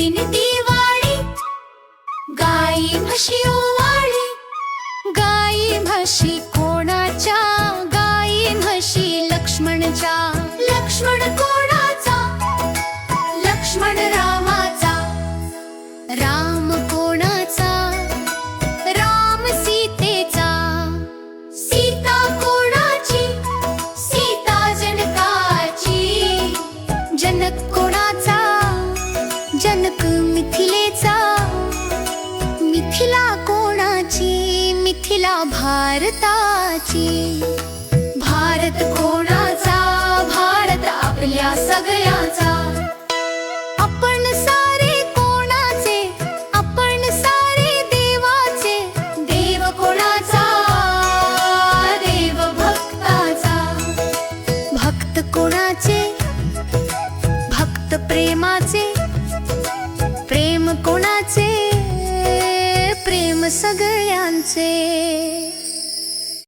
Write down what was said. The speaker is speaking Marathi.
दिन दिवाळी, गाई म्हशी ओवाळी. गाई म्हशी कोणाच्या? गाई म्हशी लक्ष्मणच्या. लक्ष्मण कोणाचा? लक्ष्मण रामाचा. राम कोणाचा? राम सीतेचा. सीता कोणाची? सीता जनकाची. जनक कोणाचा? जनक मिथिलेचा. मिथिला कोणाची? मिथिला भारताची. भारत कोणाचा? भारत आपल्या सगळ्याचा. आपण सारे कोणाचे? आपण सारे देवाचे. देव कोणाचा? देव भक्ताचा. भक्त कोणाचे? भक्त प्रेमाचे. प्रेम कोणाचे? प्रेम सगळ्यांचे.